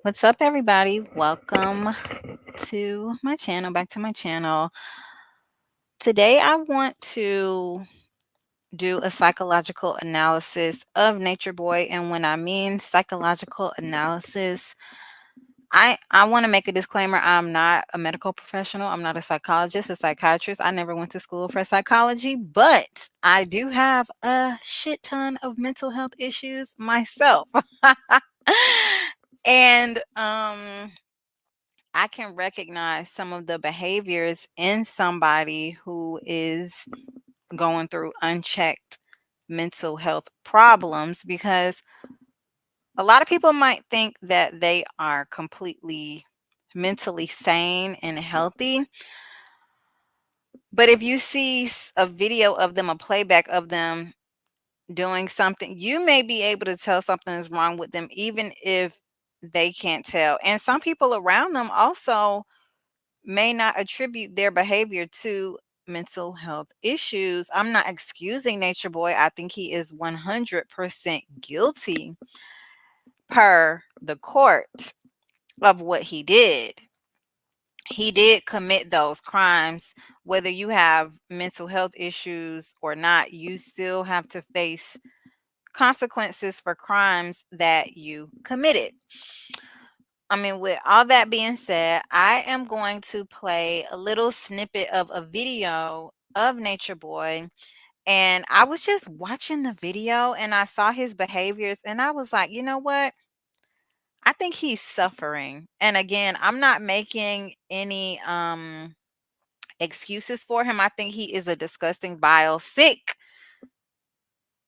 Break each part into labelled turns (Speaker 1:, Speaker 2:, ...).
Speaker 1: What's up, everybody? Welcome to my channel, back to my channel. Today, I want to do a psychological analysis of Nature Boy. And when I mean psychological analysis, I want to make a disclaimer. I'm not a medical professional. I'm not a psychologist, a psychiatrist. I never went to school for psychology, but I do have a shit ton of mental health issues myself. and I can recognize some of the behaviors in somebody who is going through unchecked mental health problems because a lot of people might think that they are completely mentally sane and healthy. But if you see a video of them, a playback of them doing something, you may be able to tell something is wrong with them, even if they can't tell. And some people around them also may not attribute their behavior to mental health issues. I'm not excusing Nature Boy. I think he is 100% guilty per the court of what he did. He did commit those crimes. Whether you have mental health issues or not, you still have to face consequences for crimes that you committed. I mean, with all that being said, I am going to play a little snippet of a video of Nature Boy. And I was just watching the video and I saw his behaviors and I was like, you know what? I think he's suffering. And again, I'm not making any excuses for him. I think he is a disgusting, vile, sick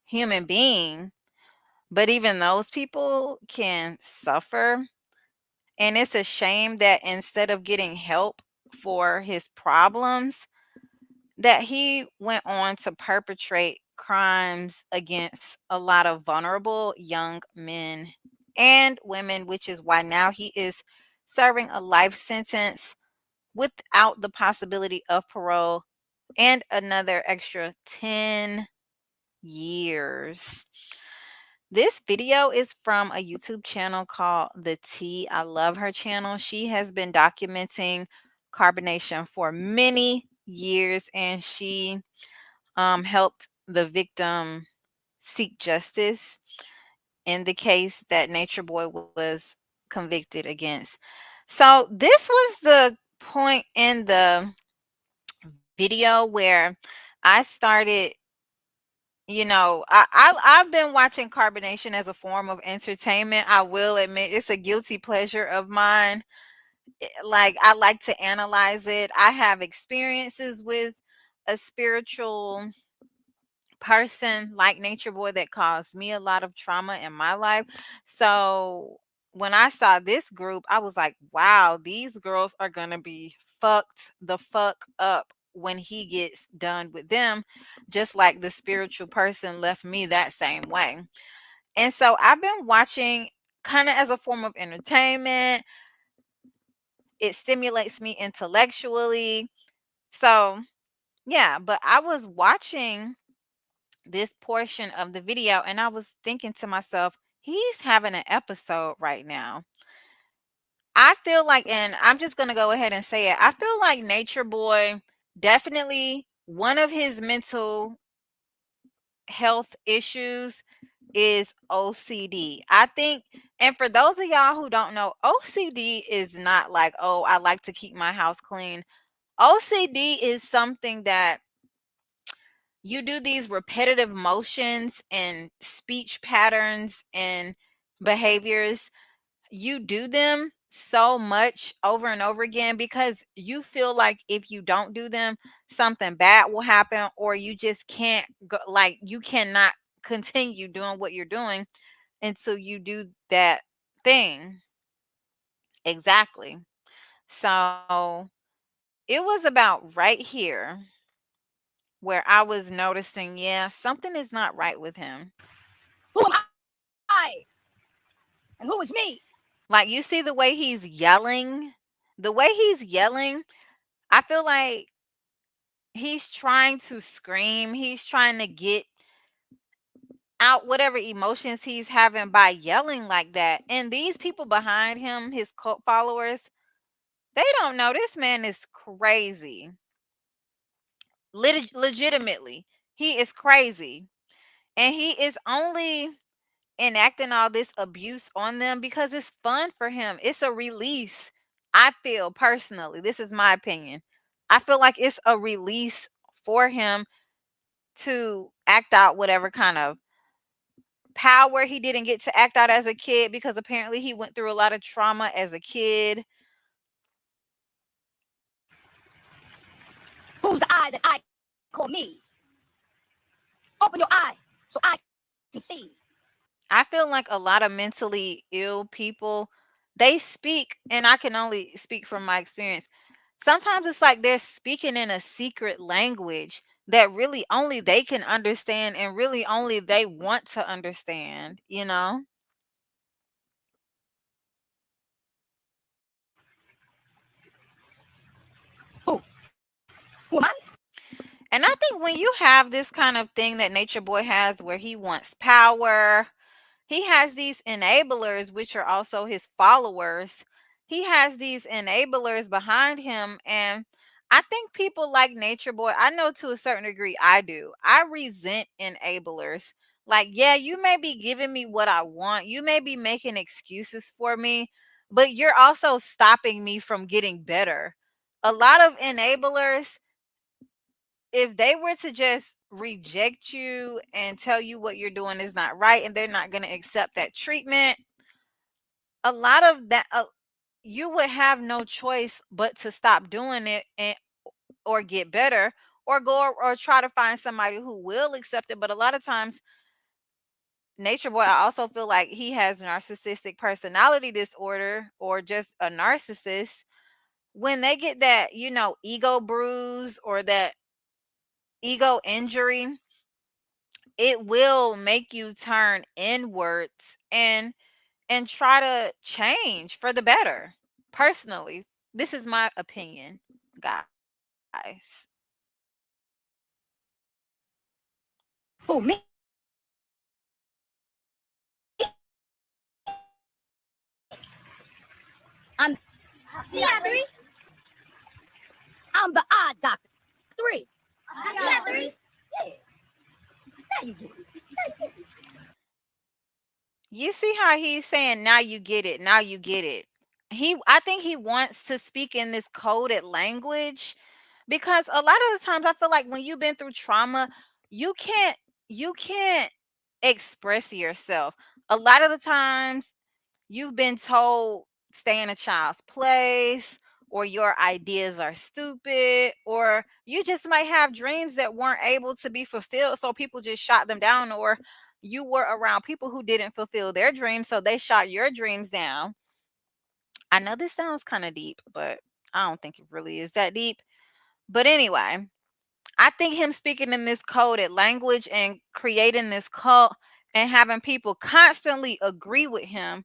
Speaker 1: human being. But even those people can suffer. And it's a shame that instead of getting help for his problems, that he went on to perpetrate crimes against a lot of vulnerable young men and women, which is why now he is serving a life sentence without the possibility of parole and another extra 10 years. This video is from a YouTube channel called The T. I love her channel. She has been documenting carbonation for many years and she helped the victim seek justice in the case that Nature Boy was convicted against. So this was the point in the video where I started, I've been watching carbonation as a form of entertainment. I will admit it's a guilty pleasure of mine. Like, I like to analyze it. I have experiences with a spiritual person like Nature Boy that caused me a lot of trauma in my life. So when I saw this group, I was like, wow, these girls are going to be fucked the fuck up when he gets done with them, just like the spiritual person left me that same way. And so I've been watching kind of as a form of entertainment. It stimulates me intellectually. So, yeah, but I was watching this portion of the video and I was thinking to myself, he's having an episode right now. I feel like, and I'm just going to go ahead and say it, I feel like Nature Boy definitely one of his mental health issues is OCD. I think, and for those of y'all who don't know, OCD is not like, oh, I like to keep my house clean. OCD is something that you do these repetitive motions and speech patterns and behaviors. You do them so much over and over again because you feel like if you don't do them, something bad will happen, or you just can't go, like, you cannot continue doing what you're doing until you do that thing. Exactly. So it was about right here where I was noticing, yeah, something is not right with him.
Speaker 2: Who am I? And who is me?
Speaker 1: Like, you see the way he's yelling? The way he's yelling, I feel like he's trying to scream, he's trying to get out whatever emotions he's having by yelling like that. And these people behind him, his cult followers, they don't know this man is crazy. Legitimately, he is crazy. And he is only enacting all this abuse on them because it's fun for him. It's a release. I feel personally, this is my opinion. I feel like it's a release for him to act out whatever kind of power he didn't get to act out as a kid because apparently he went through a lot of trauma as a kid.
Speaker 2: Who's the I that I call me? Open your eye so I can see.
Speaker 1: I feel like a lot of mentally ill people, they speak, and I can only speak from my experience. Sometimes it's like they're speaking in a secret language that really only they can understand and really only they want to understand, you know?
Speaker 2: Who am I?
Speaker 1: And I think when you have this kind of thing that Nature Boy has where he wants power, he has these enablers, which are also his followers. He has these enablers behind him. And I think people like Nature Boy, I know to a certain degree I do. I resent enablers. Like, yeah, you may be giving me what I want, you may be making excuses for me, but you're also stopping me from getting better. A lot of enablers, if they were to just reject you and tell you what you're doing is not right and they're not going to accept that treatment, a lot of that you would have no choice but to stop doing it and or get better or go or try to find somebody who will accept it. But a lot of times Nature Boy, I also feel like he has narcissistic personality disorder or just a narcissist. When they get that, ego bruise or that ego injury, it will make you turn inwards and try to change for the better. Personally, this is my opinion, guys.
Speaker 2: Who, me? I'm see that three? I'm the odd doctor. Three. I see that three? Yeah. Now you get it. Now you get it.
Speaker 1: You see how he's saying, now you get it, now you get it. I think he wants to speak in this coded language because a lot of the times I feel like when you've been through trauma, you can't you can't express yourself. A lot of the times you've been told stay in a child's place, or your ideas are stupid, or you just might have dreams that weren't able to be fulfilled, so people just shot them down, or you were around people who didn't fulfill their dreams, so they shot your dreams down. I know this sounds kind of deep, but I don't think it really is that deep. But anyway, I think him speaking in this coded language and creating this cult and having people constantly agree with him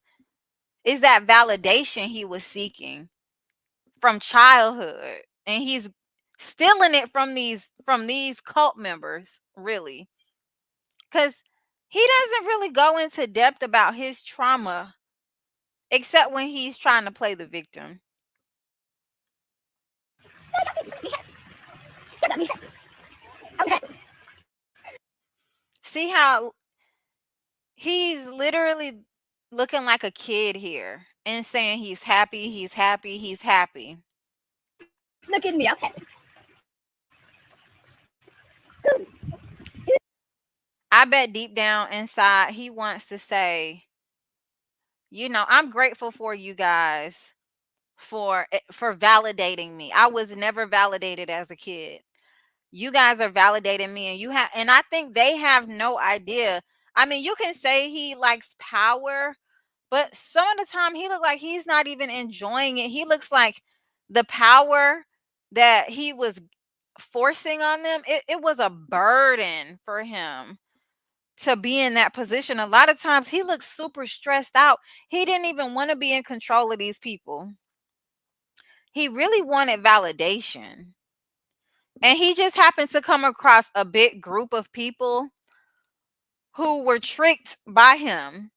Speaker 1: is that validation he was seeking from childhood, and he's stealing it from these cult members, really, because he doesn't really go into depth about his trauma except when he's trying to play the victim.
Speaker 2: You got me happy. I'm happy.
Speaker 1: See how he's literally looking like a kid here and saying he's happy, he's happy, he's happy.
Speaker 2: Look at me. I'm happy.
Speaker 1: I bet deep down inside he wants to say, I'm grateful for you guys for validating me. I was never validated as a kid. You guys are validating me, and I think they have no idea. I mean, you can say he likes power, but some of the time he look like he's not even enjoying it. He looks like the power that he was forcing on them, it was a burden for him to be in that position. A lot of times he looks super stressed out. He didn't even want to be in control of these people. He really wanted validation. And he just happened to come across a big group of people who were tricked by him.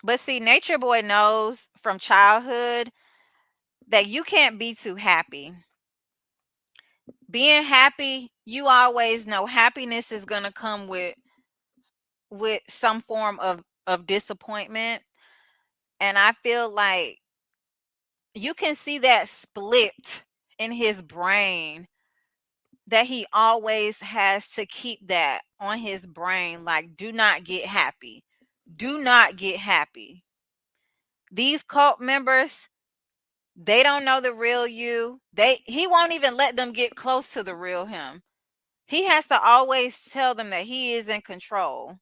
Speaker 1: But see, Nature Boy knows from childhood that you can't be too happy. Being happy, you always know happiness is going to come with some form of disappointment. And I feel like you can see that split in his brain, that he always has to keep that on his brain, like, do not get happy. Do not get happy. These cult members, they don't know the real you. He won't even let them get close to the real him. He has to always tell them that he is in control.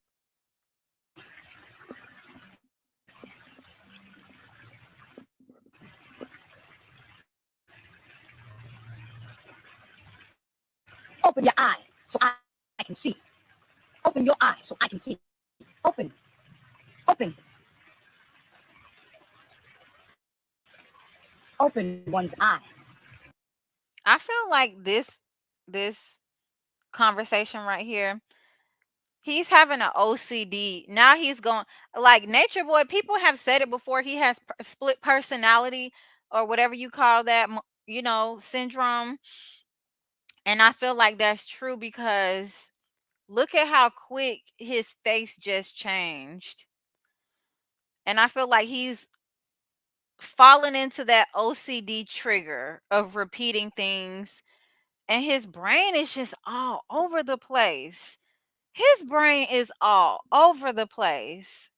Speaker 2: Open your eye so I can see. Open your eye so I can see. Open. Open. Open one's eye.
Speaker 1: I feel like this conversation right here, he's having an OCD. Now he's going, like Nature Boy, people have said it before, he has split personality or whatever you call that, syndrome. And I feel like that's true because look at how quick his face just changed. And I feel like he's fallen into that OCD trigger of repeating things, and his brain is just all over the place. His brain is all over the place.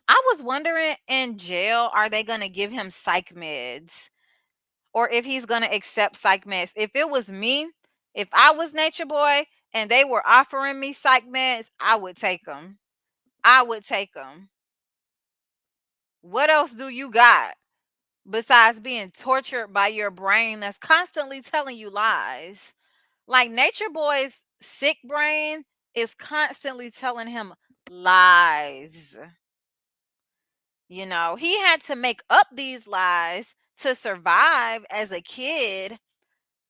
Speaker 1: I was wondering, in jail, are they going to give him psych meds, or if he's going to accept psych meds? If it was me, if I was Nature Boy and they were offering me psych meds, I would take them. I would take them. What else do you got besides being tortured by your brain that's constantly telling you lies? Like Nature Boy's sick brain is constantly telling him lies. He had to make up these lies to survive as a kid,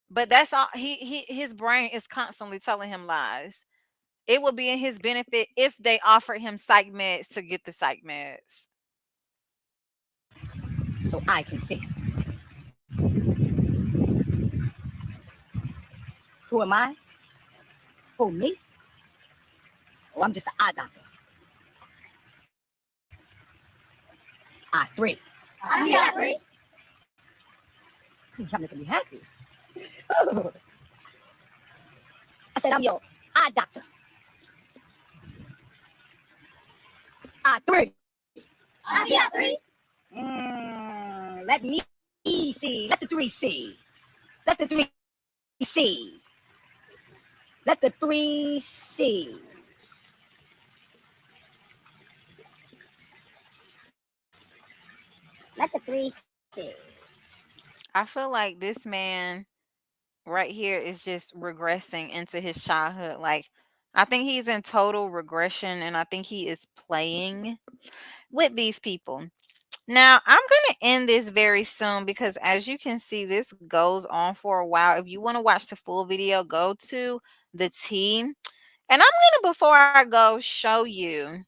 Speaker 1: but that's all his brain is constantly telling him lies. It would be in his benefit if they offered him psych meds to get the psych meds.
Speaker 2: So I can see. Who am I? Who, me? Oh, I'm just an eye doctor. Eye three. Eye three. Y'all making me happy. I said I'm your eye doctor. Eye three. Eye three. Let me see. Let the three see. Let the three see. Let the three see. Let the three see.
Speaker 1: I feel like this man right here is just regressing into his childhood. Like, I think he's in total regression, and I think he is playing with these people. Now, I'm going to end this very soon because as you can see, this goes on for a while. If you want to watch the full video, go to the T. And I'm going to, before I go, show you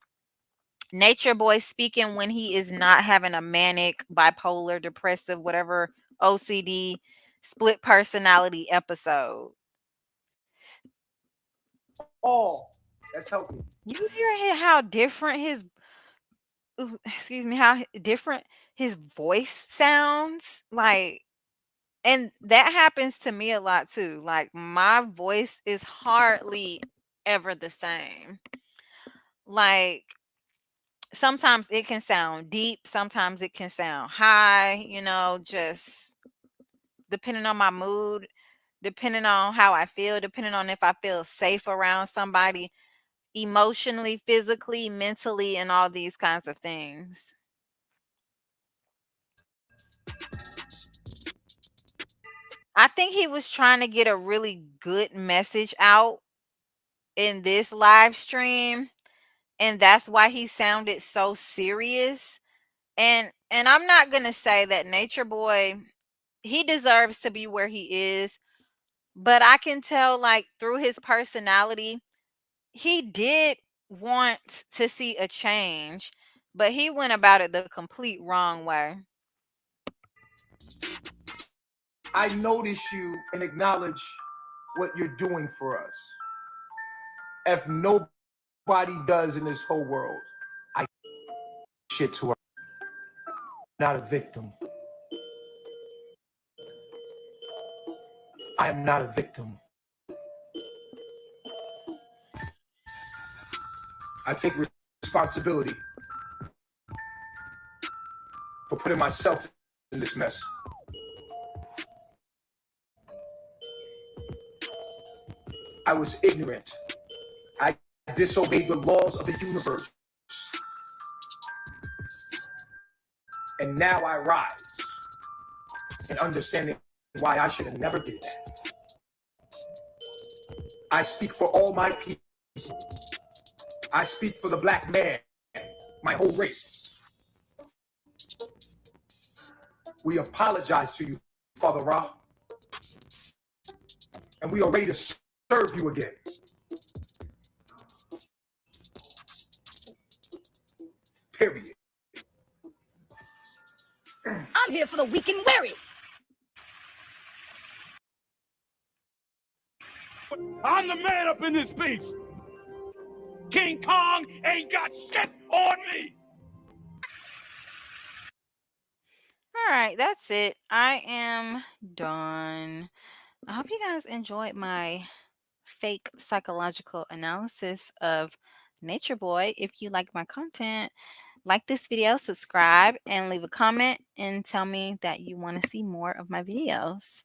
Speaker 1: Nature Boy speaking when he is not having a manic, bipolar, depressive, whatever OCD, split personality episode.
Speaker 3: Oh, that's healthy.
Speaker 1: You hear how different how different his voice sounds? Like, and that happens to me a lot too. Like, my voice is hardly ever the same. Like, sometimes it can sound deep, sometimes it can sound high, just depending on my mood, depending on how I feel, depending on if I feel safe around somebody, emotionally, physically, mentally, and all these kinds of things. I think he was trying to get a really good message out in this live stream, and that's why he sounded so serious. And I'm not going to say that Nature Boy, he deserves to be where he is, but I can tell, like, through his personality, he did want to see a change, but he went about it the complete wrong way.
Speaker 3: I notice you and acknowledge what you're doing for us. If nobody does in this whole world, I shit to her. Not a victim. I am not a victim. I take responsibility for putting myself in this mess. I was ignorant. I disobeyed the laws of the universe. And now I rise in understanding why I should have never did that. I speak for all my people. I speak for the black man, my whole race. We apologize to you, Father Ra, and we are ready to serve you again. Period.
Speaker 2: I'm here for the weak and weary.
Speaker 4: I'm the man up in this piece. King Kong ain't got shit on me.
Speaker 1: All right, that's it. I am done. I hope you guys enjoyed my fake psychological analysis of Nature Boy. If you like my content, like this video, subscribe, and leave a comment and tell me that you want to see more of my videos.